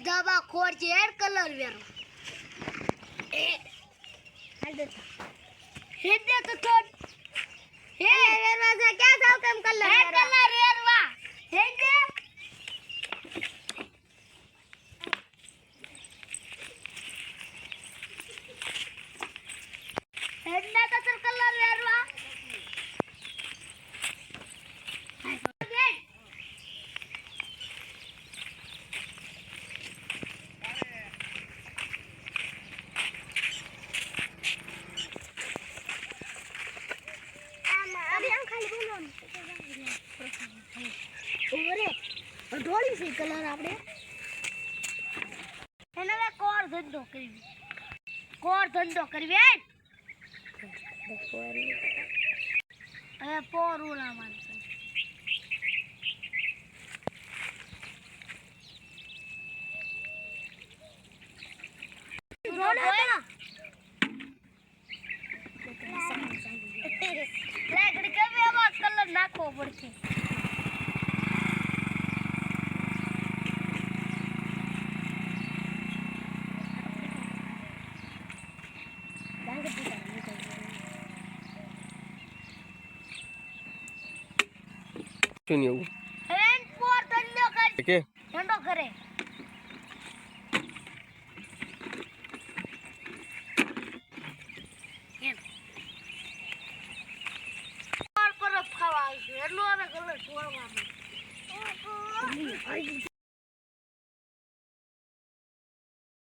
દબા ખોર છે hair colour વેરો એ હેડે તો થોડ હે વેરવા જા ક્યાં જાવ કેમ કલર હેર કલર વેરવા હેડે હેડે તો સર કલર વેરવા ઢોળી છે કલર આપણે એને વે કોર ધંધો કરવી હવે પોરુલા માનતો લાગડી કેવી આમાં કલર નાખવો પડશે શું એવું હવે પોર ધંધો કે ધંધો કરે